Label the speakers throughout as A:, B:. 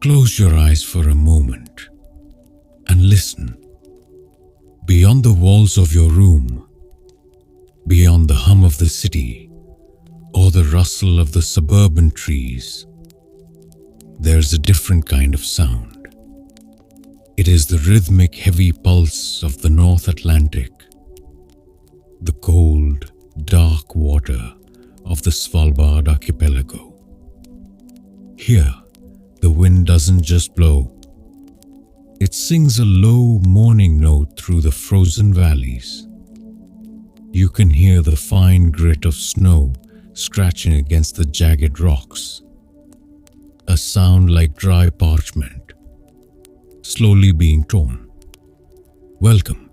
A: Close your eyes for a moment and listen. Beyond the walls of your room, beyond the hum of the city or the rustle of the suburban trees, there's a different kind of sound. It is the rhythmic, heavy pulse of the North Atlantic, the cold, dark water of the Svalbard archipelago. Here, the wind doesn't just blow. It sings a low, mourning note through the frozen valleys. You can hear the fine grit of snow scratching against the jagged rocks. A sound like dry parchment, slowly being torn. Welcome.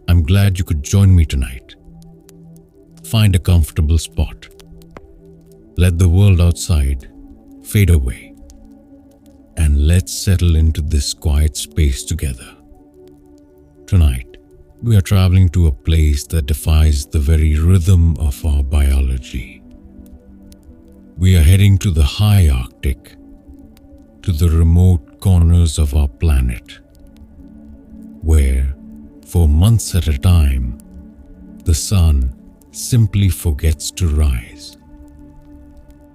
A: I'm glad you could join me tonight. Find a comfortable spot. Let the world outside fade away, and let's settle into this quiet space together. Tonight, we are traveling to a place that defies the very rhythm of our biology. We are heading to the high Arctic, to the remote corners of our planet, where, for months at a time, the sun simply forgets to rise.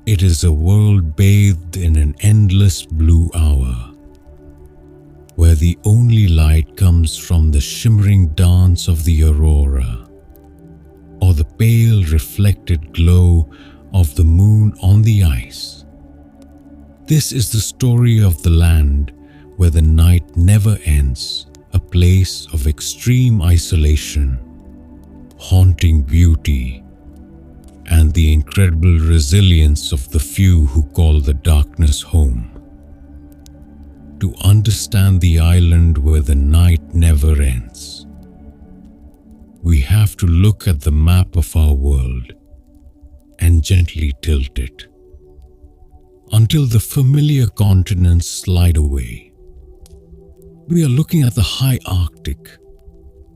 A: It is a world bathed in an endless blue hour, where the only light comes from the shimmering dance of the aurora, or the pale reflected glow of the moon on the ice. This is the story of the land where the night never ends, a place of extreme isolation, haunting beauty, and the incredible resilience of the few who call the darkness home. To understand the island where the night never ends, we have to look at the map of our world and gently tilt it until the familiar continents slide away. We are looking at the high Arctic,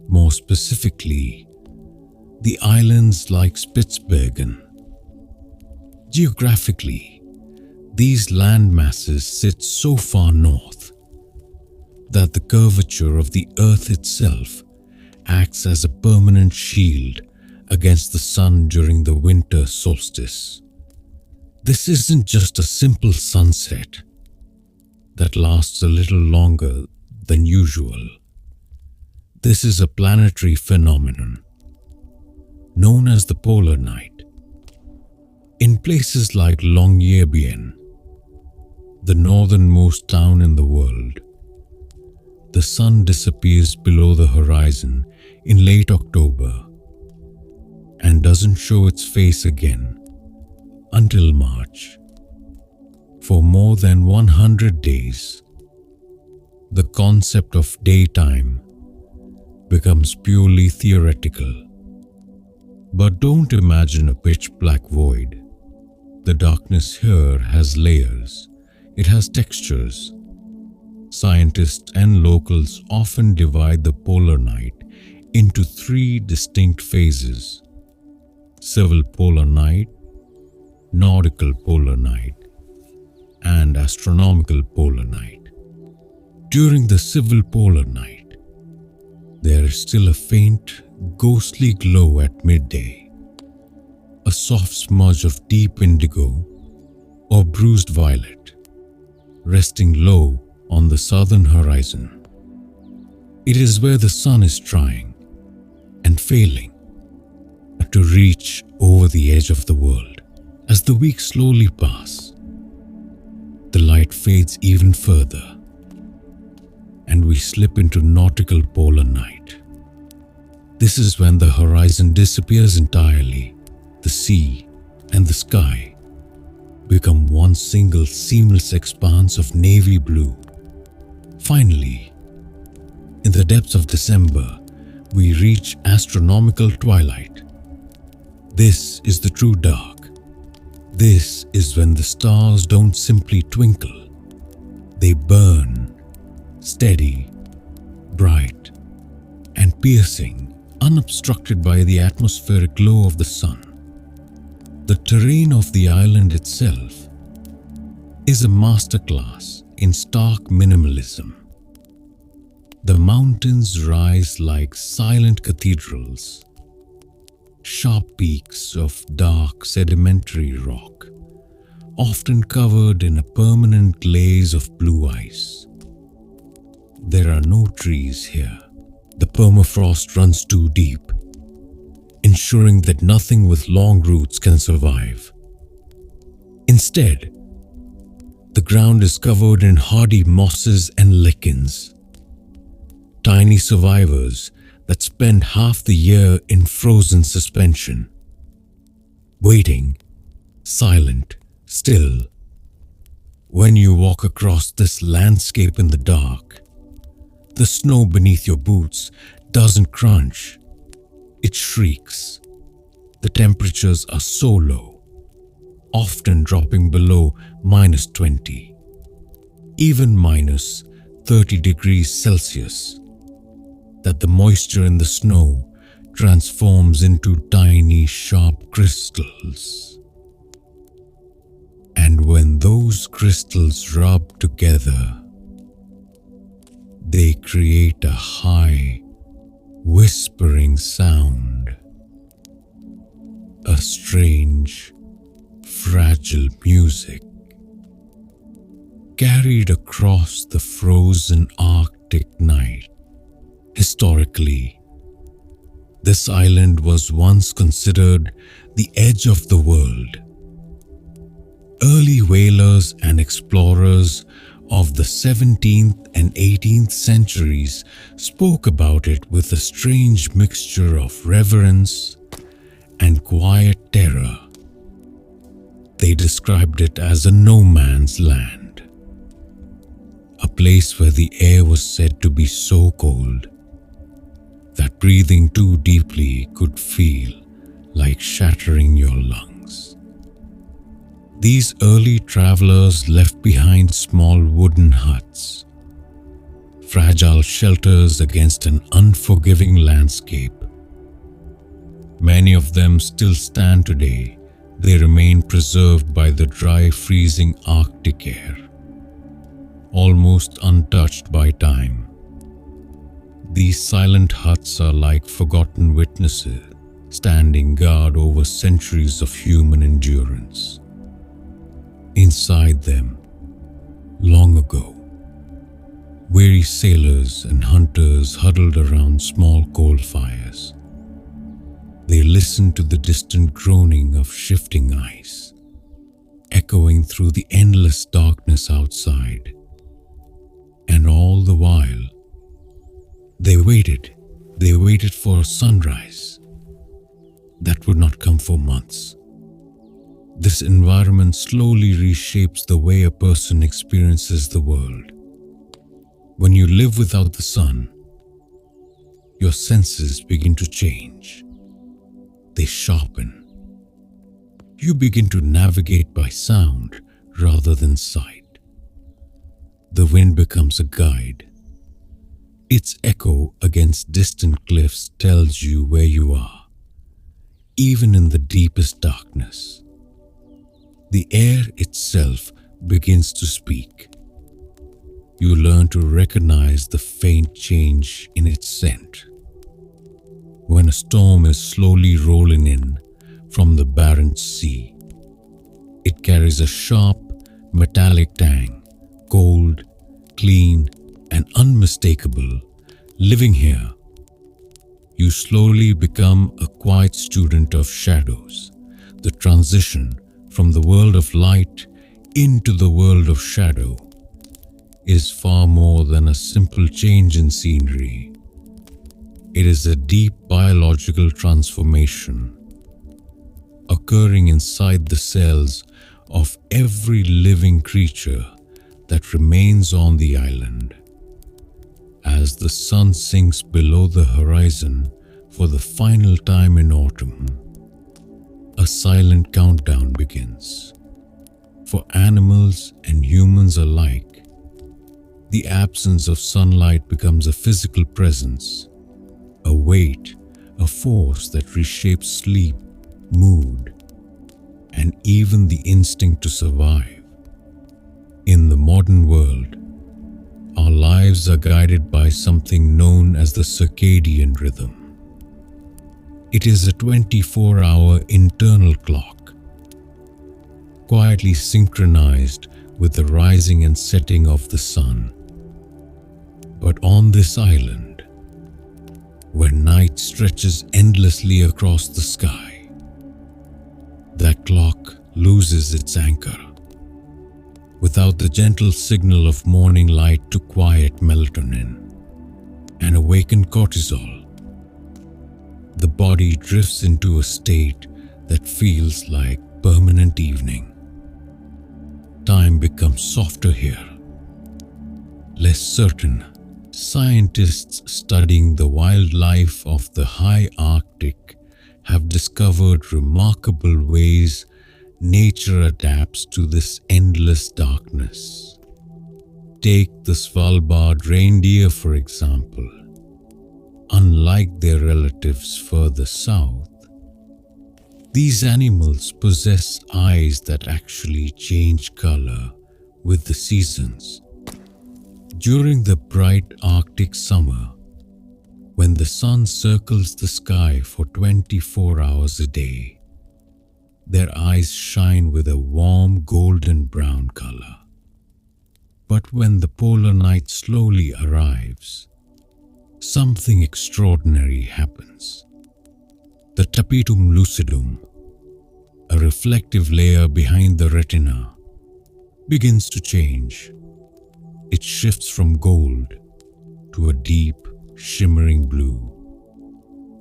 A: more specifically, the islands like Spitsbergen. Geographically, these land masses sit so far north that the curvature of the Earth itself acts as a permanent shield against the sun during the winter solstice. This isn't just a simple sunset that lasts a little longer than usual. This is a planetary phenomenon known as the polar night. In places like Longyearbyen, the northernmost town in the world, the sun disappears below the horizon in late October and doesn't show its face again until March. For more than 100 days, the concept of daytime becomes purely theoretical. But don't imagine a pitch-black void. The darkness here has layers. It has textures. Scientists and locals often divide the polar night into 3 distinct phases: civil polar night, nautical polar night, and astronomical polar night. During the civil polar night, there is still a faint, ghostly glow at midday, a soft smudge of deep indigo or bruised violet, resting low on the southern horizon. It is where the sun is trying and failing to reach over the edge of the world. As the weeks slowly pass, the light fades even further, and we slip into nautical polar night. This is when the horizon disappears entirely. The sea and the sky become one single seamless expanse of navy blue. Finally, in the depths of December, we reach astronomical twilight. This is the true dark. This is when the stars don't simply twinkle. They burn, steady, bright, and piercing, unobstructed by the atmospheric glow of the sun. The terrain of the island itself is a masterclass in stark minimalism. The mountains rise like silent cathedrals, sharp peaks of dark sedimentary rock, often covered in a permanent glaze of blue ice. There are no trees here. The permafrost runs too deep, ensuring that nothing with long roots can survive. Instead, the ground is covered in hardy mosses and lichens, tiny survivors that spend half the year in frozen suspension, waiting, silent, still. When you walk across this landscape in the dark, the snow beneath your boots doesn't crunch, it shrieks. The temperatures are so low, often dropping below -20, even -30 degrees Celsius, that the moisture in the snow transforms into tiny, sharp crystals. And when those crystals rub together, they create a high, whispering sound, a strange, fragile music carried across the frozen Arctic night. Historically, this island was once considered the edge of the world. Early whalers and explorers of the 17th and 18th centuries spoke about it with a strange mixture of reverence and quiet terror. They described it as a no man's land, a place where the air was said to be so cold that breathing too deeply could feel like shattering your lungs. These early travelers left behind small wooden huts, fragile shelters against an unforgiving landscape. Many of them still stand today. They remain preserved by the dry, freezing Arctic air, almost untouched by time. These silent huts are like forgotten witnesses, standing guard over centuries of human endurance. Inside them, long ago, weary sailors and hunters huddled around small coal fires. They listened to the distant groaning of shifting ice, echoing through the endless darkness outside. And all the while, they waited for sunrise that would not come for months. This environment slowly reshapes the way a person experiences the world. When you live without the sun, your senses begin to change. They sharpen. You begin to navigate by sound rather than sight. The wind becomes a guide. Its echo against distant cliffs tells you where you are, even in the deepest darkness. The air itself begins to speak. You learn to recognize the faint change in its scent. When a storm is slowly rolling in from the Barents Sea, it carries a sharp, metallic tang, cold, clean, and unmistakable. Living here, you slowly become a quiet student of shadows. The transition from the world of light into the world of shadow is far more than a simple change in scenery. It is a deep biological transformation occurring inside the cells of every living creature that remains on the island. As the sun sinks below the horizon for the final time in autumn, a silent countdown begins. For animals and humans alike, the absence of sunlight becomes a physical presence, a weight, a force that reshapes sleep, mood, and even the instinct to survive. In the modern world, our lives are guided by something known as the circadian rhythm. It is a 24-hour internal clock, quietly synchronized with the rising and setting of the sun. But on this island, where night stretches endlessly across the sky, that clock loses its anchor. Without the gentle signal of morning light to quiet melatonin and awaken cortisol, the body drifts into a state that feels like permanent evening. Time becomes softer here, less certain. Scientists studying the wildlife of the high Arctic have discovered remarkable ways nature adapts to this endless darkness. Take the Svalbard reindeer, for example. Unlike their relatives further south, these animals possess eyes that actually change color with the seasons. During the bright Arctic summer, when the sun circles the sky for 24 hours a day, their eyes shine with a warm golden brown color. But when the polar night slowly arrives, something extraordinary happens. The tapetum lucidum, a reflective layer behind the retina, begins to change. It shifts from gold to a deep, shimmering blue.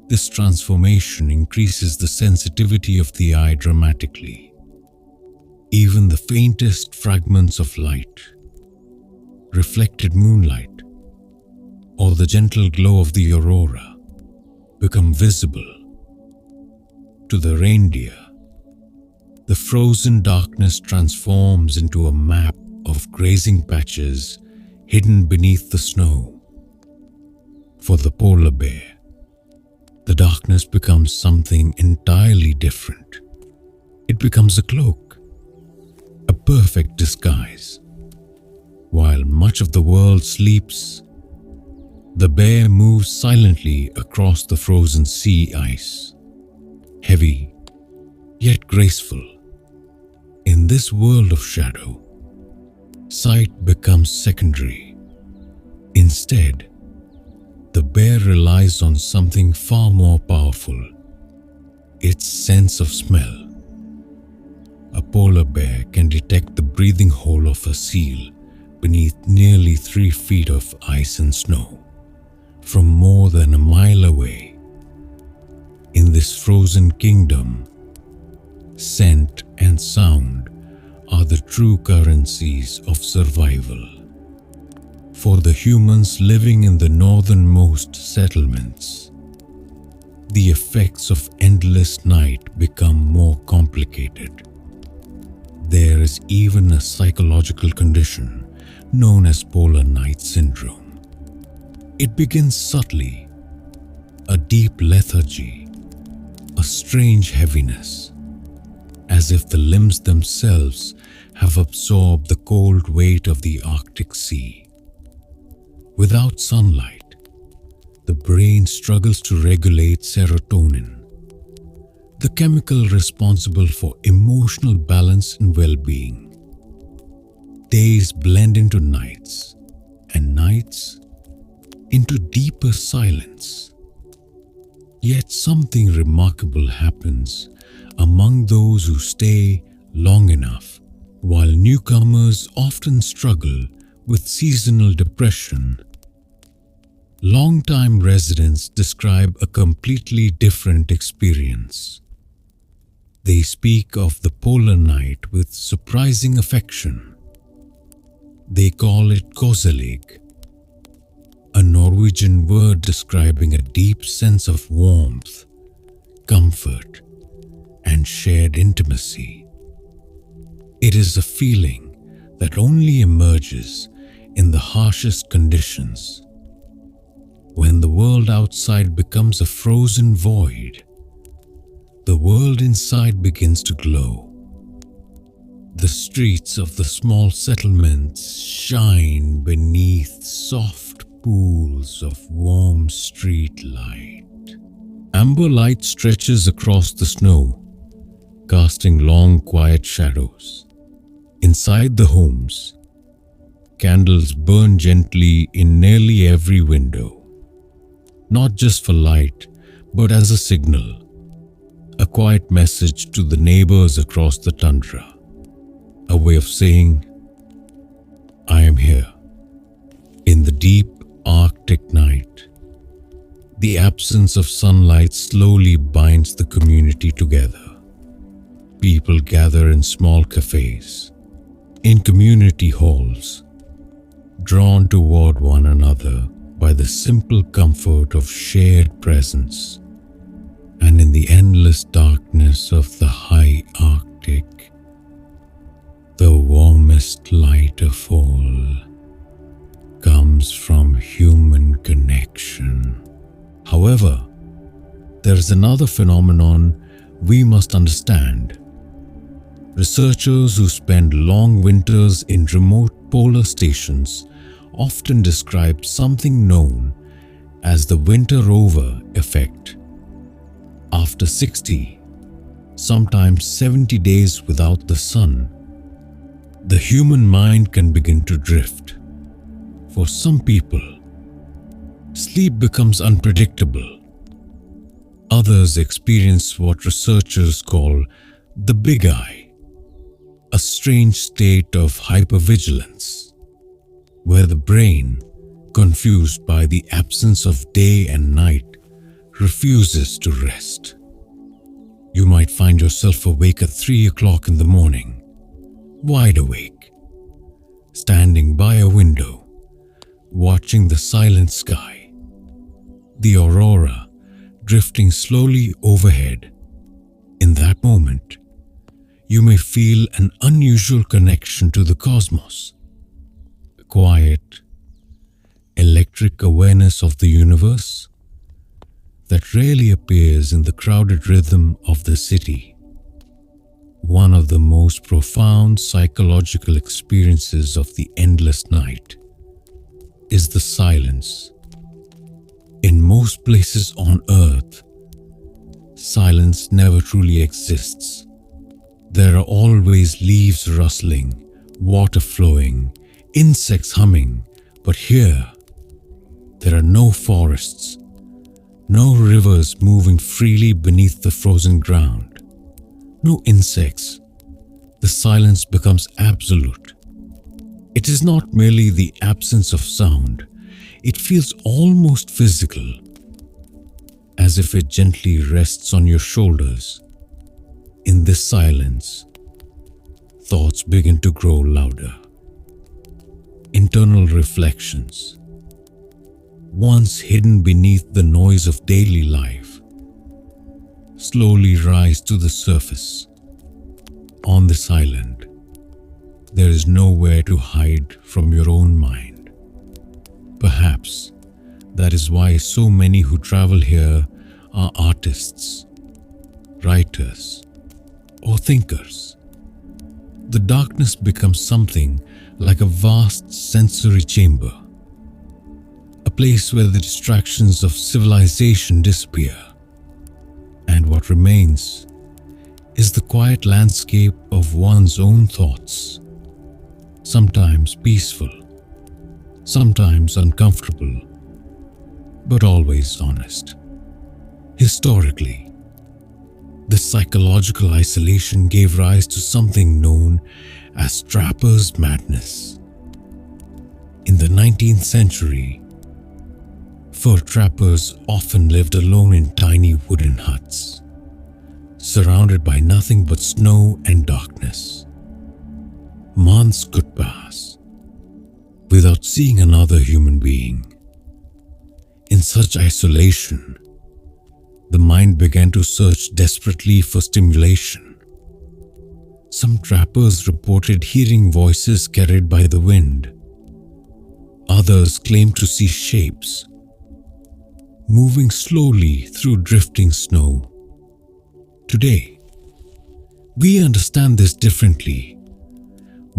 A: This transformation increases the sensitivity of the eye dramatically. Even the faintest fragments of light, reflected moonlight, or the gentle glow of the aurora become visible. To the reindeer, the frozen darkness transforms into a map of grazing patches hidden beneath the snow. For the polar bear, the darkness becomes something entirely different. It becomes a cloak, a perfect disguise. While much of the world sleeps, the bear moves silently across the frozen sea ice, heavy yet graceful. In this world of shadow, sight becomes secondary. Instead, the bear relies on something far more powerful, its sense of smell. A polar bear can detect the breathing hole of a seal beneath nearly 3 feet of ice and snow from more than a mile away. In this frozen kingdom, scent and sound are the true currencies of survival. For the humans living in the northernmost settlements, the effects of endless night become more complicated. There is even a psychological condition known as polar night syndrome. It begins subtly, a deep lethargy, a strange heaviness, as if the limbs themselves have absorbed the cold weight of the Arctic Sea. Without sunlight, the brain struggles to regulate serotonin, the chemical responsible for emotional balance and well-being. Days blend into nights, and nights into deeper silence. Yet something remarkable happens among those who stay long enough. While newcomers often struggle with seasonal depression, long-time residents describe a completely different experience. They speak of the polar night with surprising affection. They call it koselig, a Norwegian word describing a deep sense of warmth, comfort, and shared intimacy. It is a feeling that only emerges in the harshest conditions. When the world outside becomes a frozen void, the world inside begins to glow. The streets of the small settlements shine beneath soft pools of warm street light. Amber light stretches across the snow, casting long, quiet shadows. Inside the homes, candles burn gently in nearly every window, not just for light, but as a signal, a quiet message to the neighbors across the tundra, a way of saying, I am here. In the deep Arctic night, the absence of sunlight slowly binds the community together. People gather in small cafes, in community halls, drawn toward one another by the simple comfort of shared presence. And in the endless darkness of the high Arctic, the warmest light of all comes from human connection. However, there is another phenomenon we must understand. Researchers who spend long winters in remote polar stations often describe something known as the winter over effect. After 60, sometimes 70 days without the sun, the human mind can begin to drift. For some people, sleep becomes unpredictable. Others experience what researchers call the big eye, a strange state of hypervigilance, where the brain, confused by the absence of day and night, refuses to rest. You might find yourself awake at 3 o'clock in the morning, wide awake, standing by a window, watching the silent sky, the aurora drifting slowly overhead. In that moment, you may feel an unusual connection to the cosmos, a quiet, electric awareness of the universe that rarely appears in the crowded rhythm of the city. One of the most profound psychological experiences of the endless night is the silence. In most places on Earth, silence never truly exists. There are always leaves rustling, water flowing, insects humming, but here, there are no forests, no rivers moving freely beneath the frozen ground, no insects. The silence becomes absolute. It is not merely the absence of sound, it feels almost physical, as if it gently rests on your shoulders. In this silence, thoughts begin to grow louder. Internal reflections, once hidden beneath the noise of daily life, slowly rise to the surface. On this island, there is nowhere to hide from your own mind. Perhaps that is why so many who travel here are artists, writers, or thinkers. The darkness becomes something like a vast sensory chamber, a place where the distractions of civilization disappear, and what remains is the quiet landscape of one's own thoughts, sometimes peaceful, sometimes uncomfortable, but always honest. Historically, this psychological isolation gave rise to something known as trapper's madness. In the 19th century, fur trappers often lived alone in tiny wooden huts, surrounded by nothing but snow and darkness. Months could pass without seeing another human being. In such isolation, the mind began to search desperately for stimulation. Some trappers reported hearing voices carried by the wind. Others claimed to see shapes moving slowly through drifting snow. Today, we understand this differently.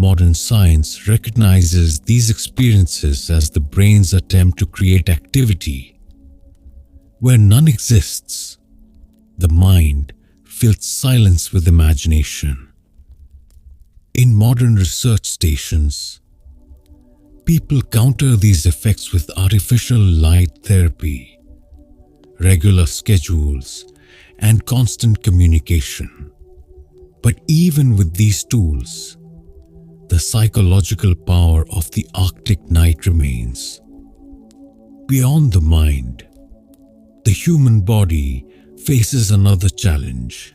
A: Modern science recognizes these experiences as the brain's attempt to create activity. Where none exists, the mind fills silence with imagination. In modern research stations, people counter these effects with artificial light therapy, regular schedules, and constant communication. But even with these tools, the psychological power of the Arctic night remains. Beyond the mind, the human body faces another challenge,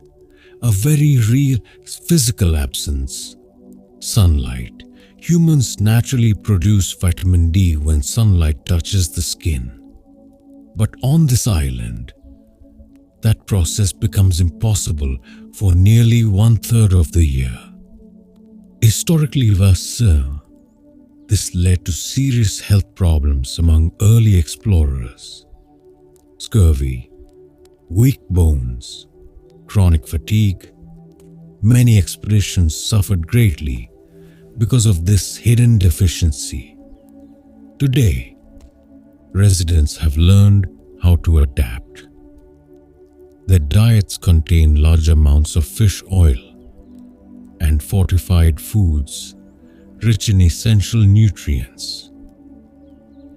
A: a very real physical absence. Sunlight. Humans naturally produce vitamin D when sunlight touches the skin. But on this island, that process becomes impossible for nearly 1/3 of the year. Historically thus, this led to serious health problems among early explorers. Scurvy, weak bones, chronic fatigue. Many expeditions suffered greatly because of this hidden deficiency. Today, residents have learned how to adapt. Their diets contain large amounts of fish oil and fortified foods rich in essential nutrients.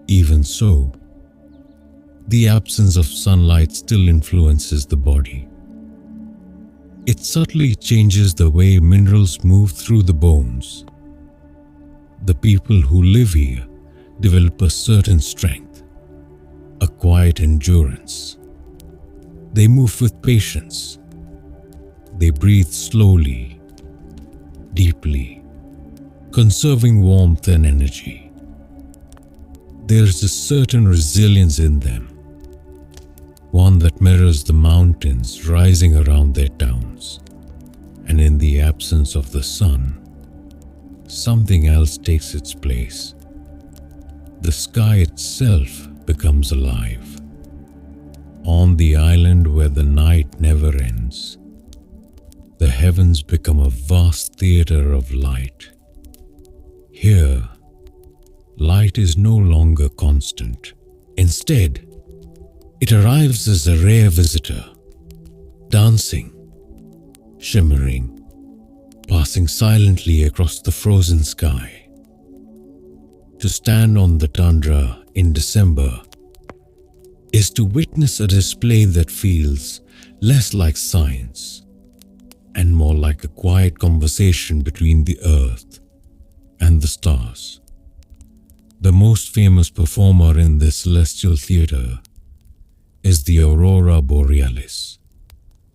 A: Even so, the absence of sunlight still influences the body. It subtly changes the way minerals move through the bones. The people who live here develop a certain strength, a quiet endurance. They move with patience. They breathe slowly, deeply, conserving warmth and energy. There is a certain resilience in them, one that mirrors the mountains rising around their towns. And in the absence of the sun, something else takes its place. The sky itself becomes alive. On the island where the night never ends, the heavens become a vast theater of light. Here, light is no longer constant. Instead, it arrives as a rare visitor, dancing, shimmering, passing silently across the frozen sky. To stand on the tundra in December is to witness a display that feels less like science and more like a quiet conversation between the earth and the stars. The most famous performer in this celestial theater is the Aurora Borealis,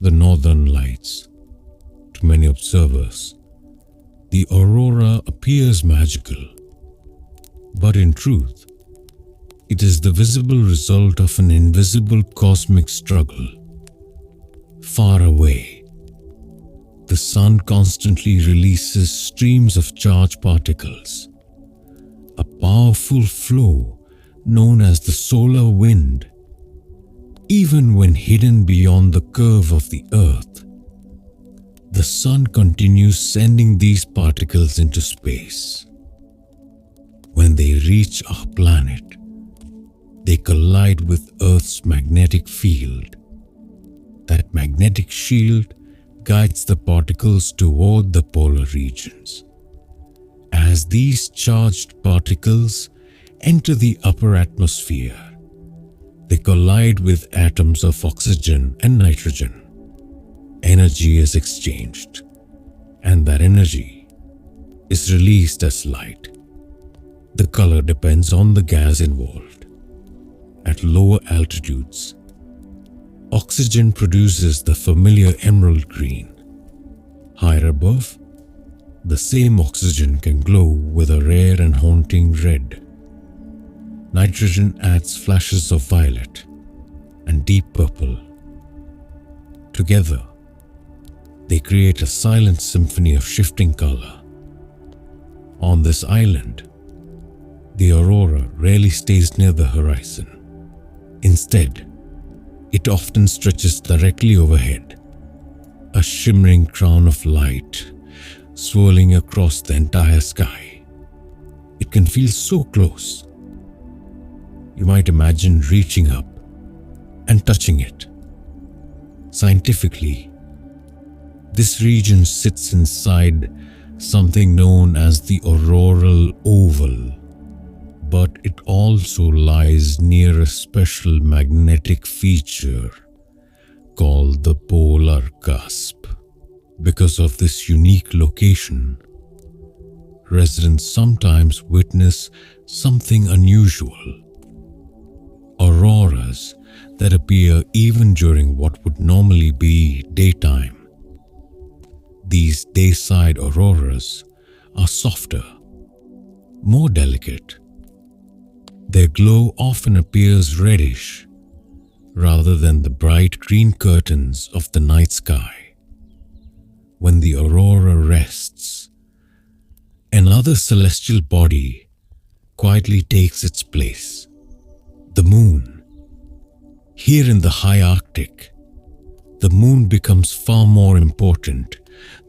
A: the northern lights. To many observers, the aurora appears magical, but in truth, it is the visible result of an invisible cosmic struggle. Far away, the sun constantly releases streams of charged particles, a powerful flow known as the solar wind. Even when hidden beyond the curve of the earth, the sun continues sending these particles into space. When they reach our planet, they collide with Earth's magnetic field. That magnetic shield guides the particles toward the polar regions. As these charged particles enter the upper atmosphere, they collide with atoms of oxygen and nitrogen. Energy is exchanged, and that energy is released as light. The color depends on the gas involved. At lower altitudes, oxygen produces the familiar emerald green. Higher above, the same oxygen can glow with a rare and haunting red. Nitrogen adds flashes of violet and deep purple. Together, they create a silent symphony of shifting color. On this island, the aurora rarely stays near the horizon. Instead, it often stretches directly overhead, a shimmering crown of light, swirling across the entire sky. It can feel so close. You might imagine reaching up and touching it. Scientifically, this region sits inside something known as the auroral oval, but it also lies near a special magnetic feature called the polar cusp. Because of this unique location, residents sometimes witness something unusual. Auroras that appear even during what would normally be daytime. These dayside auroras are softer, more delicate. Their glow often appears reddish rather than the bright green curtains of the night sky. When the aurora rests, another celestial body quietly takes its place. The moon. Here in the high Arctic, the moon becomes far more important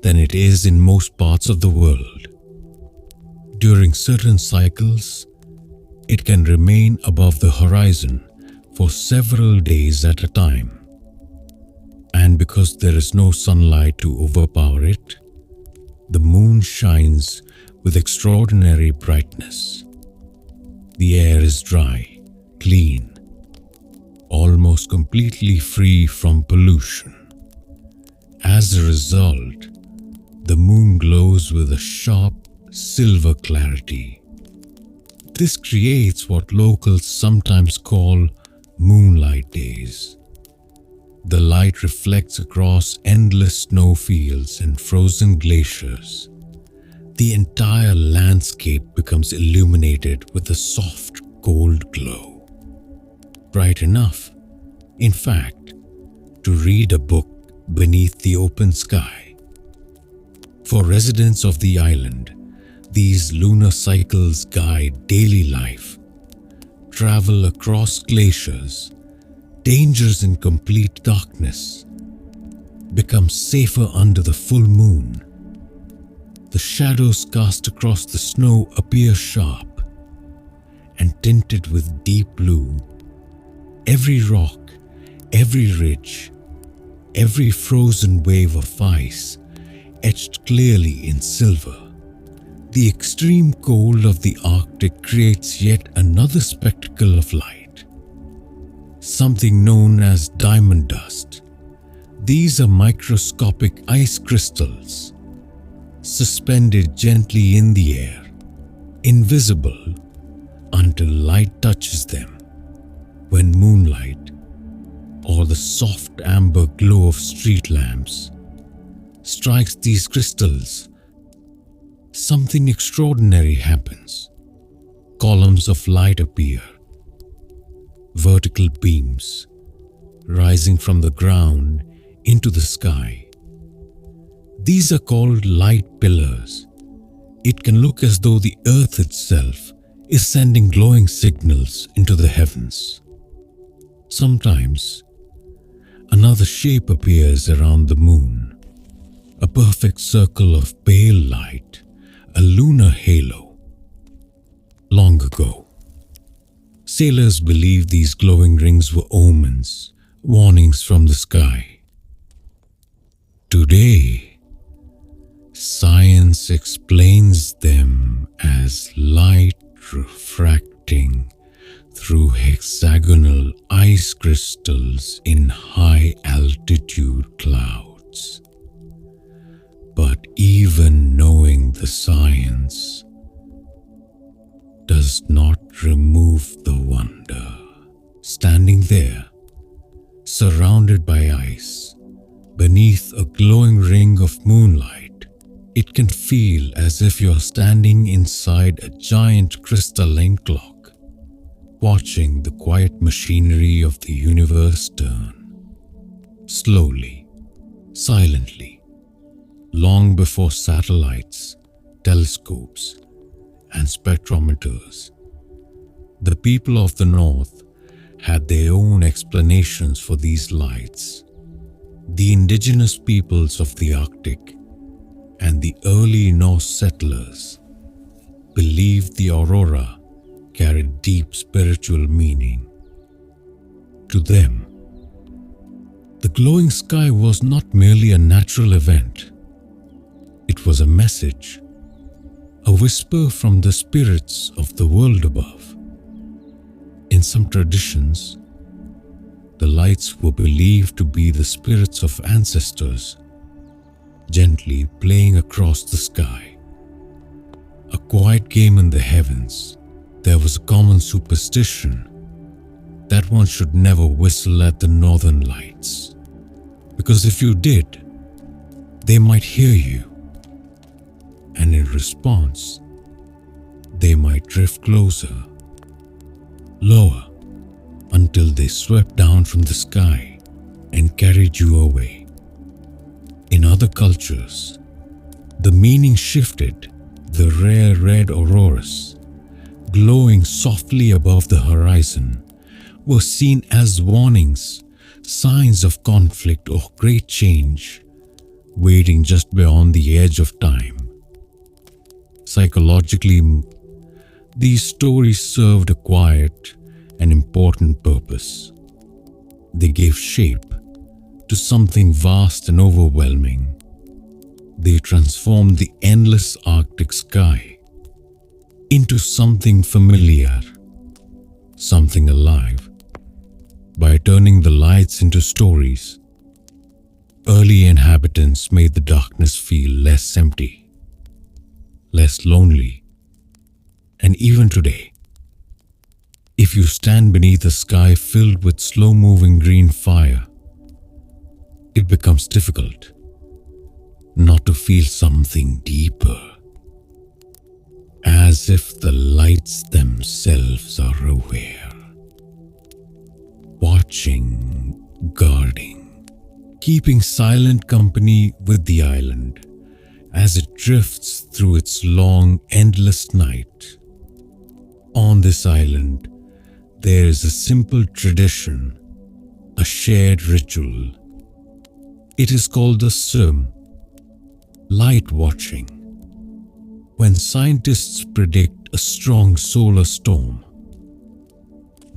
A: than it is in most parts of the world. During certain cycles, it can remain above the horizon for several days at a time. And because there is no sunlight to overpower it, the moon shines with extraordinary brightness. The air is dry, clean, almost completely free from pollution. As a result, the moon glows with a sharp silver clarity. This creates what locals sometimes call moonlight days. The light reflects across endless snowfields and frozen glaciers. The entire landscape becomes illuminated with a soft, cold glow. Bright enough, in fact, to read a book beneath the open sky. For residents of the island, these lunar cycles guide daily life, travel across glaciers, dangers in complete darkness, become safer under the full moon. The shadows cast across the snow appear sharp and tinted with deep blue. Every rock, every ridge, every frozen wave of ice etched clearly in silver. The extreme cold of the Arctic creates yet another spectacle of light, something known as diamond dust. These are microscopic ice crystals, suspended gently in the air, invisible until light touches them. When moonlight, or the soft amber glow of street lamps, strikes these crystals, something extraordinary happens. Columns of light appear, vertical beams rising from the ground into the sky. These are called light pillars. It can look as though the earth itself is sending glowing signals into the heavens. Sometimes, another shape appears around the moon, a perfect circle of pale light, a lunar halo. Long ago, sailors believed these glowing rings were omens, warnings from the sky. Today, science explains them as light refracting through hexagonal ice crystals in high-altitude clouds. But even knowing the science does not remove the wonder. Standing there, surrounded by ice, beneath a glowing ring of moonlight, it can feel as if you're standing inside a giant crystalline clock, watching the quiet machinery of the universe turn. Slowly, silently, long before satellites, telescopes, and spectrometers, the people of the North had their own explanations for these lights. The indigenous peoples of the Arctic and the early Norse settlers believed the aurora carried deep spiritual meaning. To them, the glowing sky was not merely a natural event. It was a message, a whisper from the spirits of the world above. In some traditions, the lights were believed to be the spirits of ancestors, gently playing across the sky. A quiet game in the heavens. There was a common superstition that one should never whistle at the northern lights, because if you did, they might hear you, and in response, they might drift closer, lower, until they swept down from the sky and carried you away. In other cultures, the meaning shifted. The rare red auroras, glowing softly above the horizon, were seen as warnings, signs of conflict or great change, waiting just beyond the edge of time. Psychologically, these stories served a quiet and important purpose. They gave shape to something vast and overwhelming. They transformed the endless Arctic sky into something familiar, something alive. By turning the lights into stories, early inhabitants made the darkness feel less empty, less lonely. And even today, if you stand beneath a sky filled with slow-moving green fire, it becomes difficult not to feel something deeper, as if the lights themselves are aware, watching, guarding, keeping silent company with the island as it drifts through its long, endless night. On this island, there is a simple tradition, a shared ritual. It is called the Sim, light watching. When scientists predict a strong solar storm,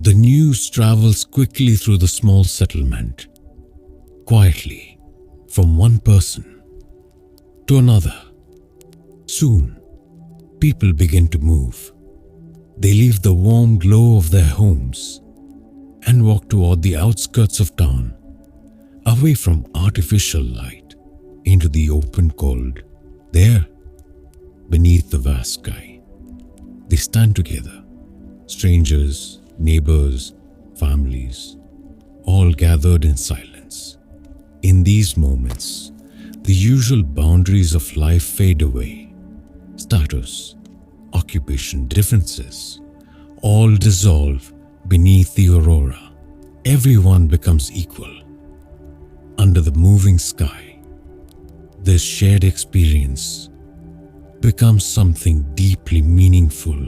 A: the news travels quickly through the small settlement, quietly, from one person to another. Soon, people begin to move. They leave the warm glow of their homes and walk toward the outskirts of town, away from artificial light, into the open cold. There, beneath the vast sky, they stand together, strangers, neighbors, families, all gathered in silence. In these moments, the usual boundaries of life fade away. Status, occupation, differences, all dissolve beneath the aurora. Everyone becomes equal. Under the moving sky, this shared experience becomes something deeply meaningful,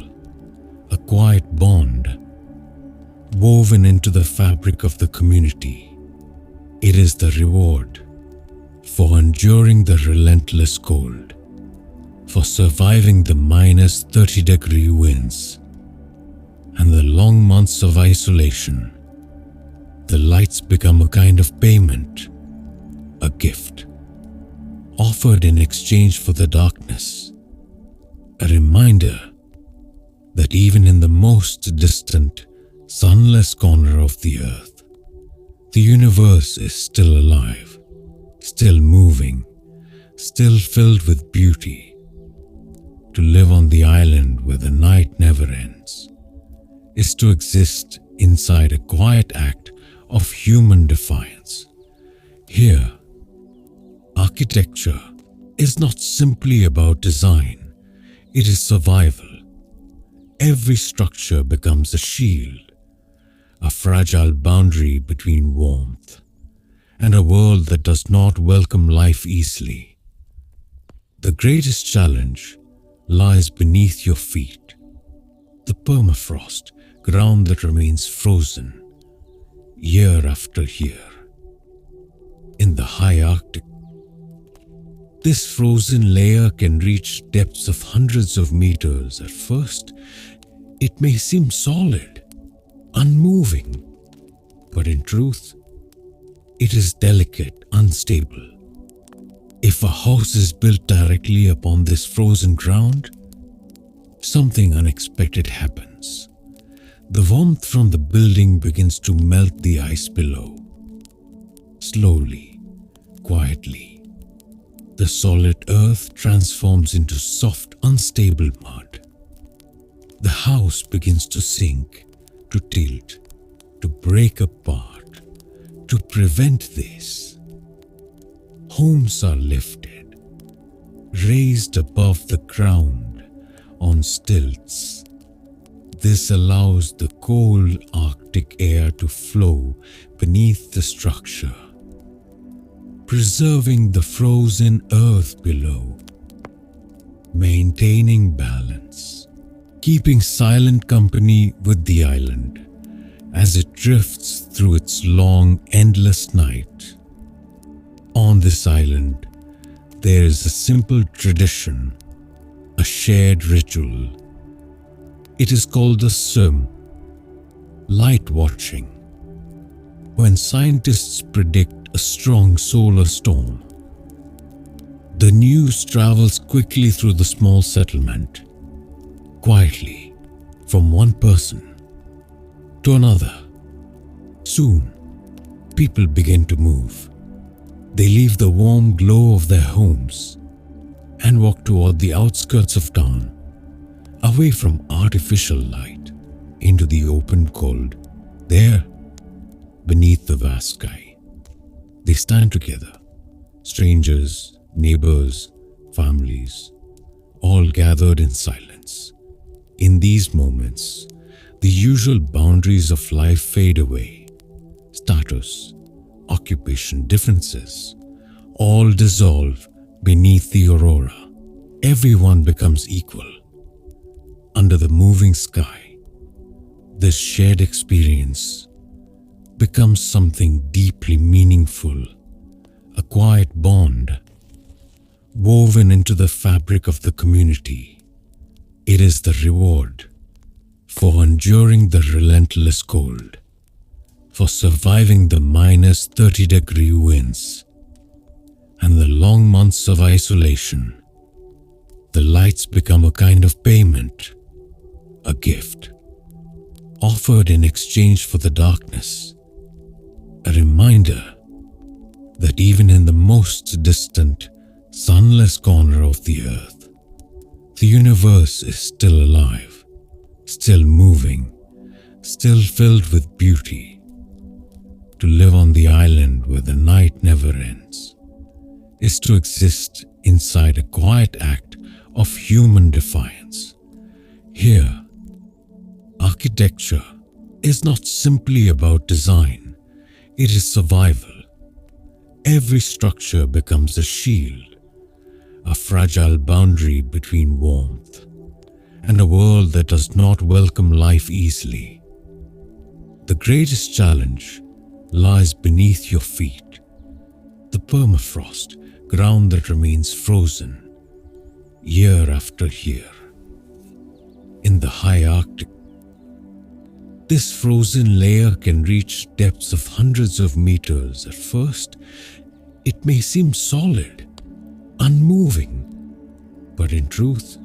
A: a quiet bond woven into the fabric of the community. It is the reward for enduring the relentless cold, for surviving the minus 30-degree winds, and the long months of isolation. The lights become a kind of payment, a gift, offered in exchange for the darkness, a reminder that even in the most distant, sunless corner of the earth, the universe is still alive, still moving, still filled with beauty. To live on the island where the night never ends is to exist inside a quiet act of human defiance. Here, architecture is not simply about design, it is survival. Every structure becomes a shield, a fragile boundary between warmth and a world that does not welcome life easily. The greatest challenge lies beneath your feet, the permafrost, ground that remains frozen year after year. In the high Arctic, This frozen layer can reach depths of hundreds of meters. At first, it may seem solid, unmoving, but in truth, it is delicate, unstable. If a house is built directly upon this frozen ground, something unexpected happens. The warmth from the building begins to melt the ice below. Slowly, quietly, the solid earth transforms into soft, unstable mud. The house begins to sink, to tilt, to break apart. To prevent this, homes are lifted, raised above the ground on stilts. This allows the cold Arctic air to flow beneath the structure, preserving the frozen earth below, maintaining balance, keeping silent company with the island as it drifts through its long, endless night. On this island, there is a simple tradition, a shared ritual. It is called the swim, light watching. When scientists predict a strong solar storm, the news travels quickly through the small settlement, quietly, from one person to another. Soon, people begin to move. They leave the warm glow of their homes and walk toward the outskirts of town, away from artificial light, into the open cold. There, beneath the vast sky, they stand together, strangers, neighbors, families, all gathered in silence. In these moments, the usual boundaries of life fade away. Status, occupation, differences, all dissolve beneath the aurora. Everyone becomes equal. Under the moving sky, this shared experience becomes something deeply meaningful, a quiet bond woven into the fabric of the community. It is the reward for enduring the relentless cold, for surviving the minus 30-degree winds, and the long months of isolation. The lights become a kind of payment, a gift, offered in exchange for the darkness, a reminder that even in the most distant, sunless corner of the earth, the universe is still alive, still moving, still filled with beauty. To live on the island where the night never ends is to exist inside a quiet act of human defiance. Here, architecture is not simply about design, it is survival. Every structure becomes a shield, a fragile boundary between warmth and a world that does not welcome life easily. The greatest challenge lies beneath your feet, the permafrost, ground that remains frozen year after year. In the high Arctic, this frozen layer can reach depths of hundreds of meters. At first, it may seem solid, unmoving, but in truth,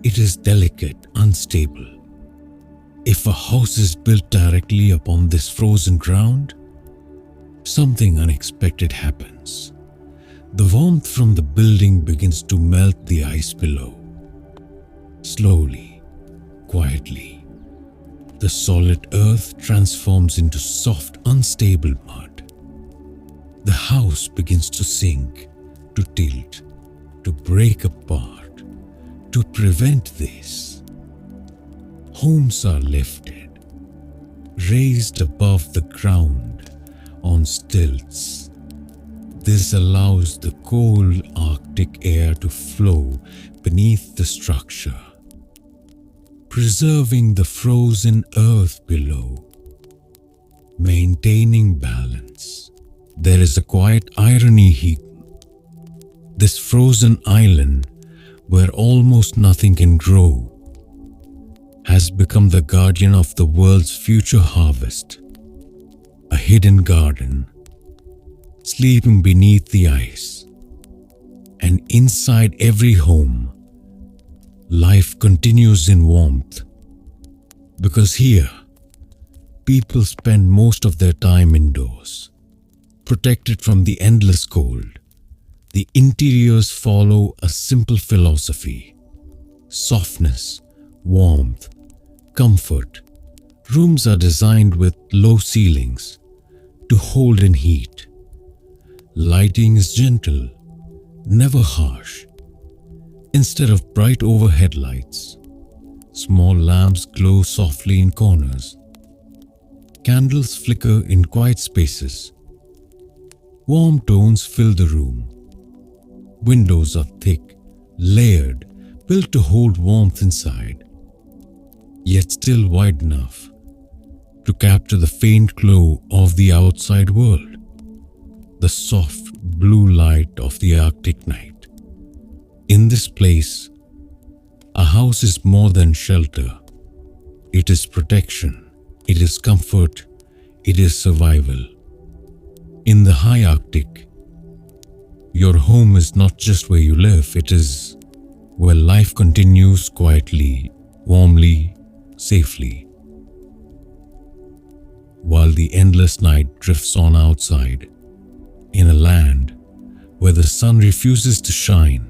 A: it is delicate, unstable. If a house is built directly upon this frozen ground, something unexpected happens. The warmth from the building begins to melt the ice below. Slowly, quietly, the solid earth transforms into soft, unstable mud. The house begins to sink, to tilt, to break apart. To prevent this, homes are lifted, raised above the ground on stilts. This allows the cold Arctic air to flow beneath the structure, preserving the frozen earth below, maintaining balance. There is a quiet irony here. This frozen island, where almost nothing can grow, has become the guardian of the world's future harvest. A hidden garden, sleeping beneath the ice. And inside every home, life continues in warmth. Because here, people spend most of their time indoors, protected from the endless cold. The interiors follow a simple philosophy: softness, warmth, comfort. Rooms are designed with low ceilings to hold in heat. Lighting is gentle, never harsh. Instead of bright overhead lights, small lamps glow softly in corners. Candles flicker in quiet spaces. Warm tones fill the room. Windows are thick, layered, built to hold warmth inside, yet still wide enough to capture the faint glow of the outside world, the soft blue light of the Arctic night. In this place, a house is more than shelter. It is protection, it is comfort, it is survival. In the high Arctic, your home is not just where you live, it is where life continues quietly, warmly, safely. While the endless night drifts on outside, in a land where the sun refuses to shine,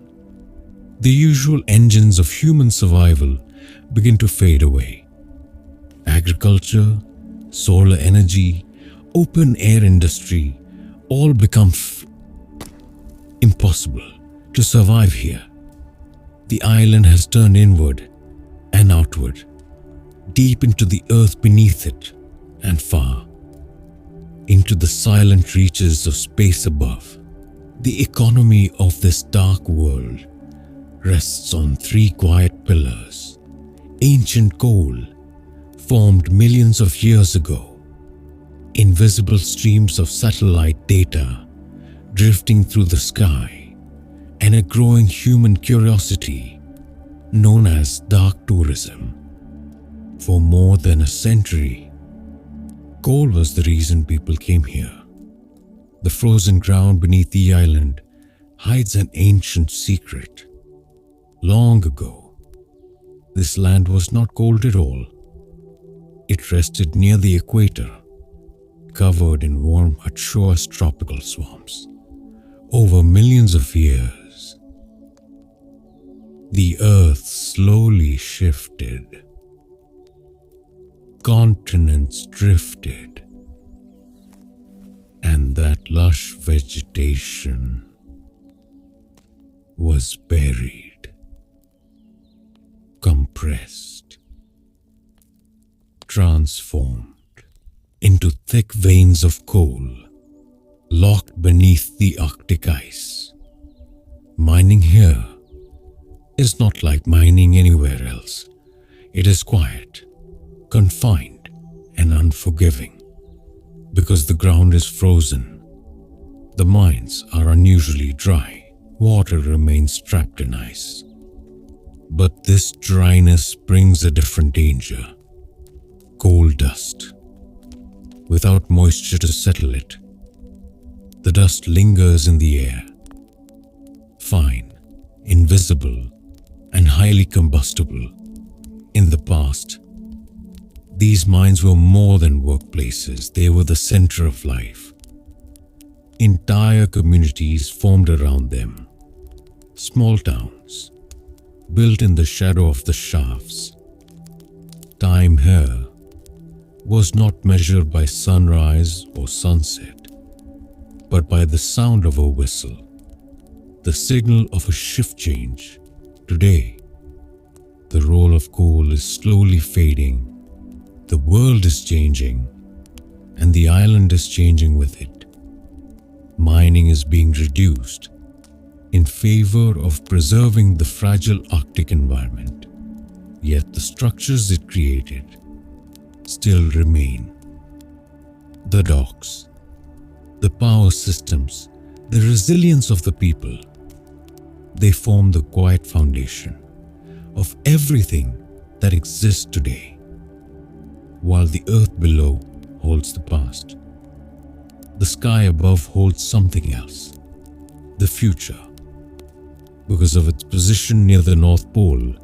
A: the usual engines of human survival begin to fade away. Agriculture, solar energy, open air industry all become impossible to survive here. The island has turned inward and outward, deep into the earth beneath it and far into the silent reaches of space above. The economy of this dark world rests on three quiet pillars. Ancient coal, formed millions of years ago. Invisible streams of satellite data drifting through the sky, and a growing human curiosity known as dark tourism. For more than a century, coal was the reason people came here. The frozen ground beneath the island hides an ancient secret. Long ago, this land was not cold at all. It rested near the equator, covered in warm Hatchoas tropical swamps. Over millions of years, the earth slowly shifted. Continents drifted, and that lush vegetation was buried, compressed, transformed into thick veins of coal locked beneath the Arctic ice. Mining here is not like mining anywhere else. It is quiet, confined, and unforgiving. Because the ground is frozen, the mines are unusually dry. Water remains trapped in ice. But this dryness brings a different danger: coal dust. Without moisture to settle it, the dust lingers in the air, fine, invisible, and highly combustible. In the past, these mines were more than workplaces, they were the center of life. Entire communities formed around them. Small towns, built in the shadow of the shafts. Time here was not measured by sunrise or sunset, but by the sound of a whistle, the signal of a shift change. Today, the role of coal is slowly fading. The world is changing, and the island is changing with it. Mining is being reduced in favor of preserving the fragile Arctic environment. Yet the structures it created still remain. The docks, the power systems, the resilience of the people. They form the quiet foundation of everything that exists today, while the earth below holds the past. The sky above holds something else, the future. Because of its position near the North Pole,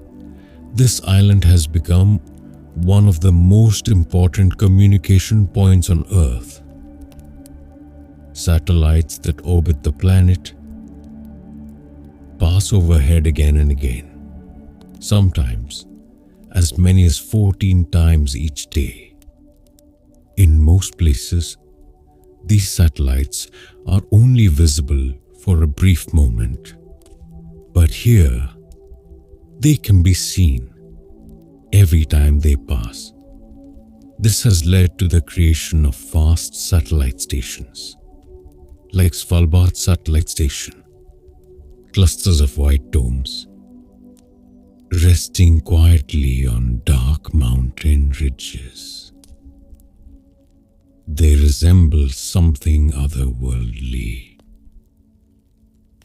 A: this island has become one of the most important communication points on Earth. Satellites that orbit the planet pass overhead again and again, sometimes as many as 14 times each day. In most places, these satellites are only visible for a brief moment, but here they can be seen every time they pass. This has led to the creation of vast satellite stations, like Svalbard Satellite Station, clusters of white domes, resting quietly on dark mountain ridges. They resemble something otherworldly,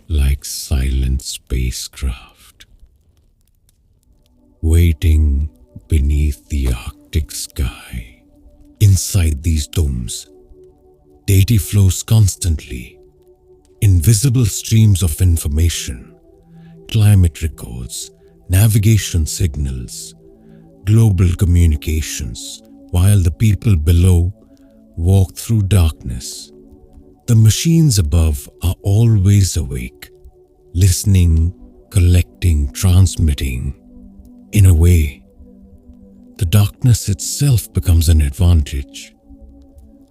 A: like silent spacecraft, waiting beneath the Arctic sky. Inside these domes, data flows constantly, invisible streams of information, climate records, navigation signals, global communications, while the people below walk through darkness. The machines above are always awake, listening, collecting, transmitting. In a way, the darkness itself becomes an advantage.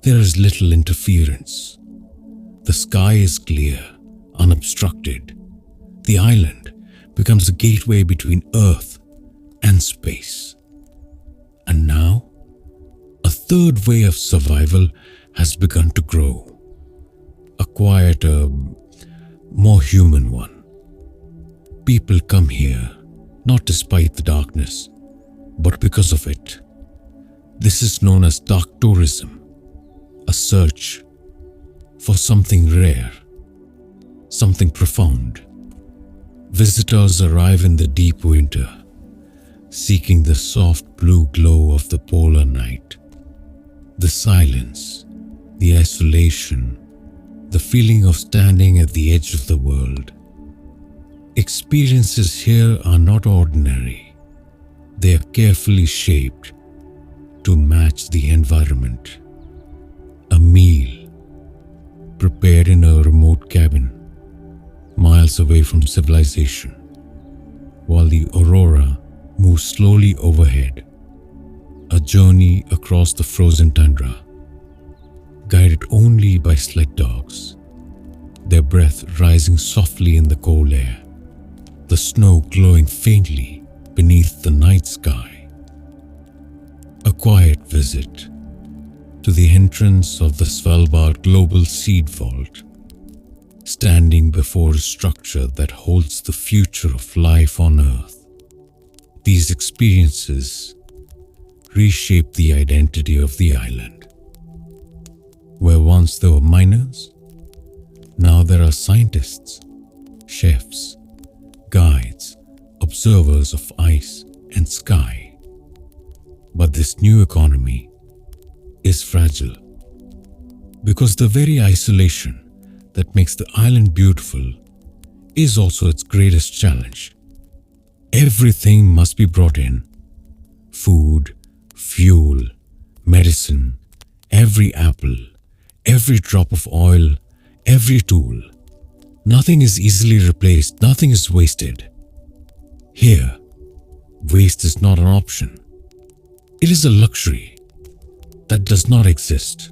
A: There is little interference. The sky is clear, unobstructed. The island becomes a gateway between Earth and space. And now, a third way of survival has begun to grow. A quieter, more human one. People come here, not despite the darkness, but because of it. This is known as dark tourism, a search for something rare, something profound. Visitors arrive in the deep winter, seeking the soft blue glow of the polar night, the silence, the isolation, the feeling of standing at the edge of the world. Experiences here are not ordinary. They are carefully shaped to match the environment. A meal prepared in a remote cabin, miles away from civilization, while the aurora moves slowly overhead. A journey across the frozen tundra, guided only by sled dogs, their breath rising softly in the cold air, the snow glowing faintly beneath the night sky. A quiet visit to the entrance of the Svalbard Global Seed Vault, standing before a structure that holds the future of life on Earth. These experiences reshape the identity of the island. Where once there were miners, now there are scientists, chefs, guides, observers of ice and sky. But this new economy is fragile, because the very isolation that makes the island beautiful is also its greatest challenge. Everything must be brought in: food, fuel, medicine, every apple, every drop of oil, every tool. Nothing is easily replaced, nothing is wasted. Here, waste is not an option. It is a luxury that does not exist.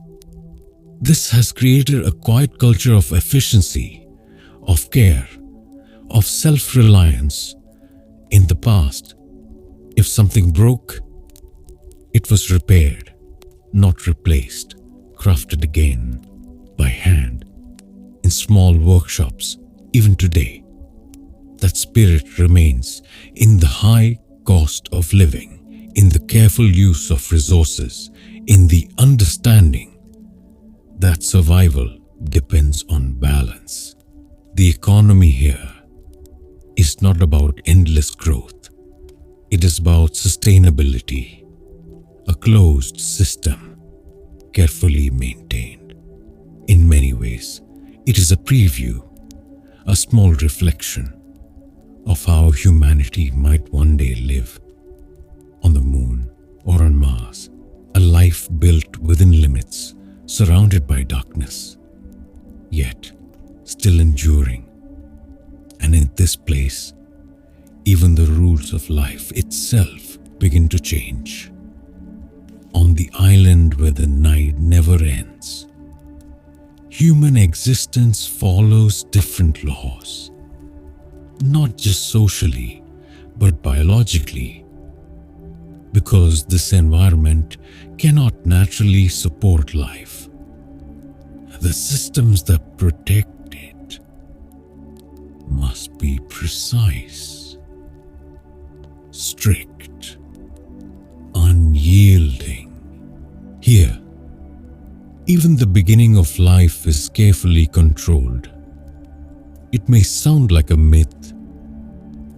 A: This has created a quiet culture of efficiency, of care, of self-reliance. In the past, if something broke, it was repaired, not replaced, crafted again, by hand, in small workshops. Even today, that spirit remains in the high cost of living, in the careful use of resources, in the understanding that survival depends on balance. The economy here is not about endless growth. It is about sustainability, a closed system, carefully maintained. In many ways, it is a preview, a small reflection of how humanity might one day live on the moon or on Mars, a life built within limits, surrounded by darkness, yet still enduring. And in this place, even the rules of life itself begin to change. On the island where the night never ends, human existence follows different laws, not just socially, but biologically, because this environment cannot naturally support life. The systems that protect it must be precise, strict, unyielding. Here, even the beginning of life is carefully controlled. It may sound like a myth,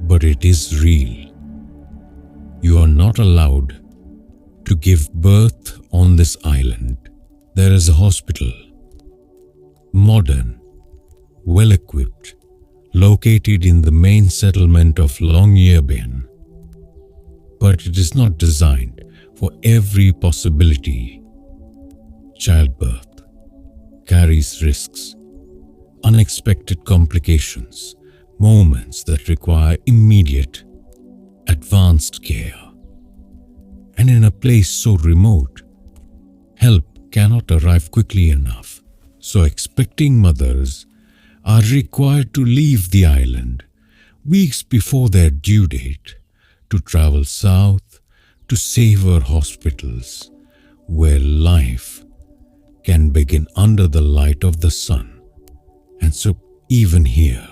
A: but it is real. You are not allowed to give birth on this island. There is a hospital, modern, well-equipped, located in the main settlement of Longyearbyen. But it is not designed for every possibility. Childbirth carries risks, unexpected complications, moments that require immediate, advanced care. And in a place so remote, help cannot arrive quickly enough. So expecting mothers are required to leave the island weeks before their due date to travel south to safer hospitals where life can begin under the light of the sun. And so even here,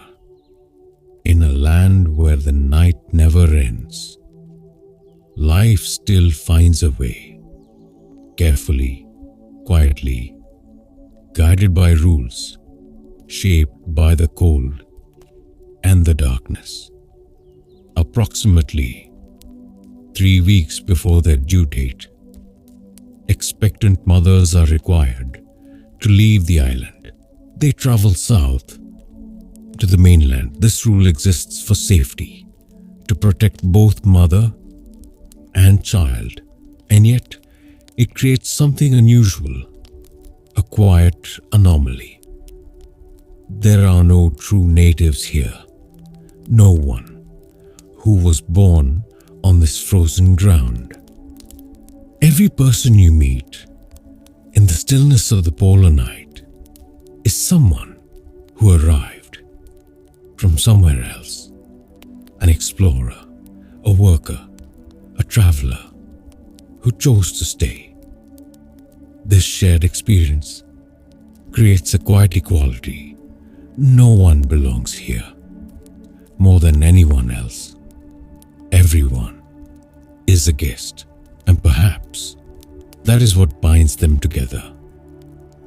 A: in a land where the night never ends, life still finds a way, carefully, quietly, guided by rules, shaped by the cold and the darkness. Approximately 3 weeks before their due date, expectant mothers are required to leave the island. They travel south to the mainland. This rule exists for safety, to protect both mother and child, and yet it creates something unusual, a quiet anomaly. There are no true natives here, no one who was born on this frozen ground. Every person you meet in the stillness of the polar night is someone who arrived from somewhere else, an explorer, a worker, a traveler who chose to stay. This shared experience creates a quiet equality. No one belongs here more than anyone else. Everyone is a guest, and perhaps that is what binds them together.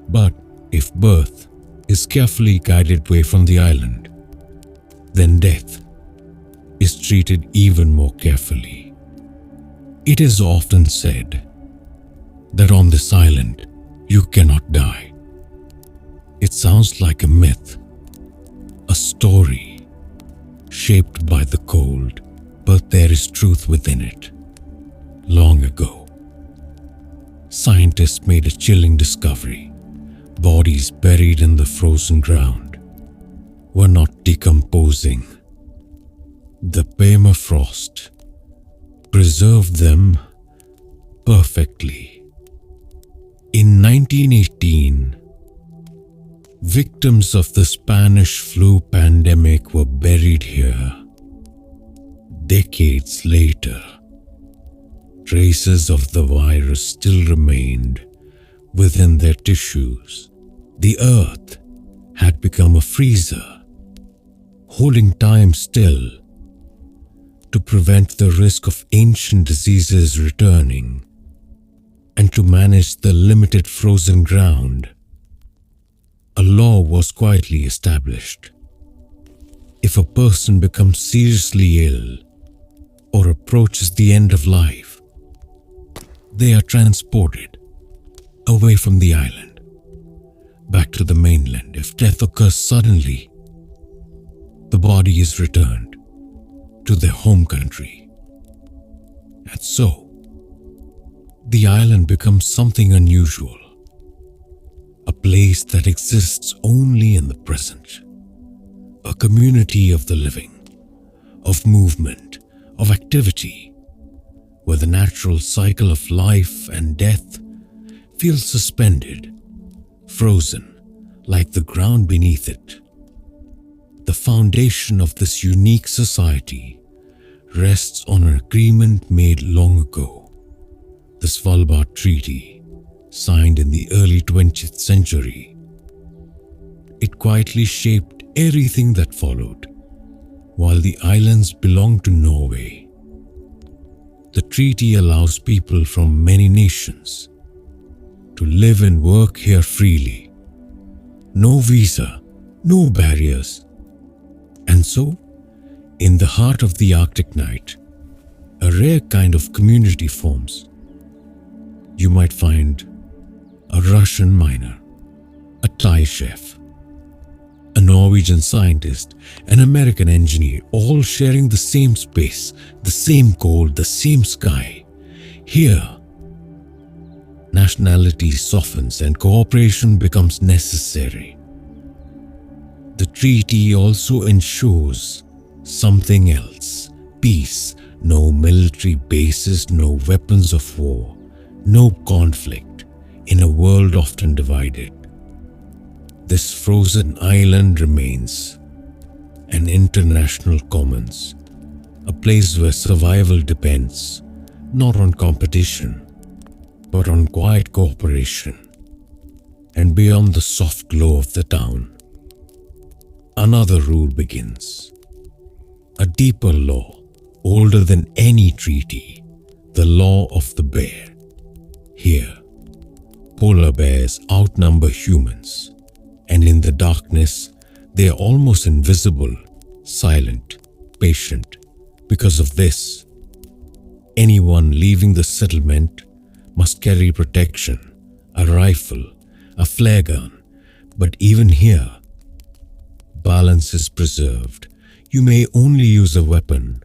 A: But if birth is carefully guided away from the island, then death is treated even more carefully. It is often said that on this island you cannot die. It sounds like a myth, a story shaped by the cold, but there is truth within it. Long ago, scientists made a chilling discovery. Bodies buried in the frozen ground were not decomposing. The permafrost preserved them perfectly. In 1918, victims of the Spanish flu pandemic were buried here. Decades later, traces of the virus still remained within their tissues. The earth had become a freezer, holding time still to prevent the risk of ancient diseases returning and to manage the limited frozen ground. A law was quietly established. If a person becomes seriously ill or approaches the end of life, they are transported away from the island, back to the mainland. If death occurs suddenly, the body is returned to their home country. And so, the island becomes something unusual, a place that exists only in the present, a community of the living, of movement, of activity, where the natural cycle of life and death feels suspended, frozen, like the ground beneath it. The foundation of this unique society rests on an agreement made long ago, the Svalbard Treaty, signed in the early 20th century. It quietly shaped everything that followed. While the islands belong to Norway, the treaty allows people from many nations to live and work here freely. No visa, no barriers. And so, in the heart of the Arctic night, a rare kind of community forms. You might find a Russian miner, a Thai chef, a Norwegian scientist, an American engineer, all sharing the same space, the same cold, the same sky. Here, nationality softens and cooperation becomes necessary. The treaty also ensures something else: peace, no military bases, no weapons of war, no conflict in a world often divided. This frozen island remains an international commons, a place where survival depends not on competition, but on quiet cooperation. And beyond the soft glow of the town, another rule begins. A deeper law, older than any treaty, the law of the bear. Here, polar bears outnumber humans, and in the darkness, they are almost invisible, silent, patient. Because of this, anyone leaving the settlement must carry protection, a rifle, a flare gun. But even here, balance is preserved. You may only use a weapon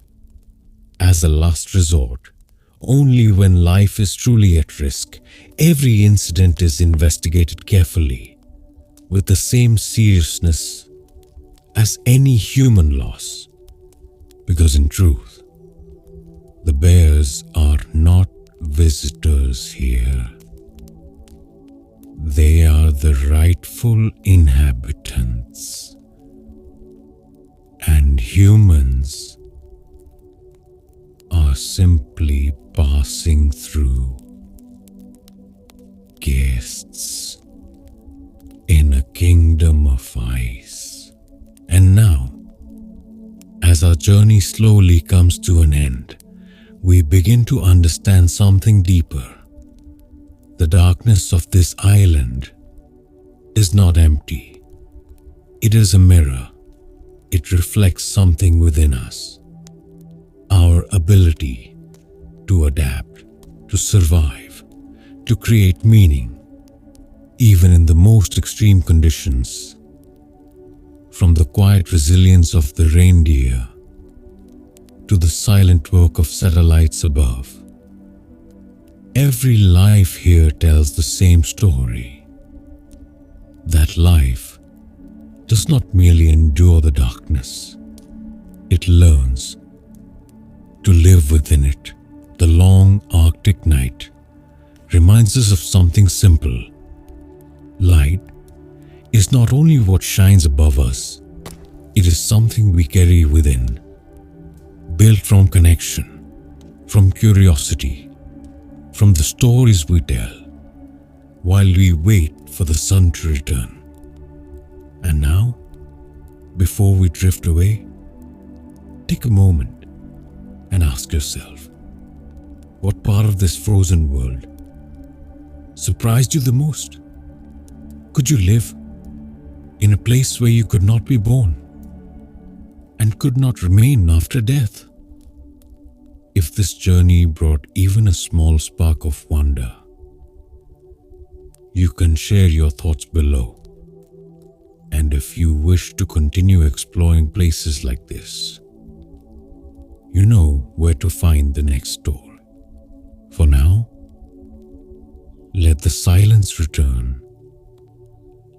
A: as a last resort, only when life is truly at risk. Every incident is investigated carefully, with the same seriousness as any human loss. Because in truth, the bears are not visitors here. They are the rightful inhabitants. And humans are simply passing through, guests in a kingdom of ice. And now, as our journey slowly comes to an end, we begin to understand something deeper. The darkness of this island is not empty. It is a mirror. It reflects something within us. Our ability to adapt, to survive, to create meaning, even in the most extreme conditions. From the quiet resilience of the reindeer to the silent work of satellites above, every life here tells the same story. That life does not merely endure the darkness, it learns to live within it. The long Arctic night reminds us of something simple. Light is not only what shines above us, it is something we carry within, built from connection, from curiosity, from the stories we tell, while we wait for the sun to return. And now, before we drift away, take a moment and ask yourself, what part of this frozen world surprised you the most? Could you live in a place where you could not be born? and could not remain after death. If this journey brought even a small spark of wonder, you can share your thoughts below. And if you wish to continue exploring places like this, you know where to find the next door. For now, let the silence return.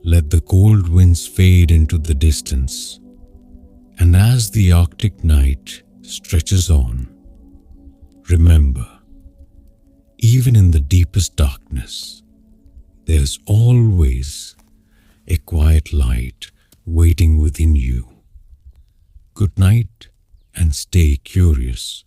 A: Let the cold winds fade into the distance. And as the Arctic night stretches on, remember, even in the deepest darkness, there's always a quiet light waiting within you. Good night and stay curious.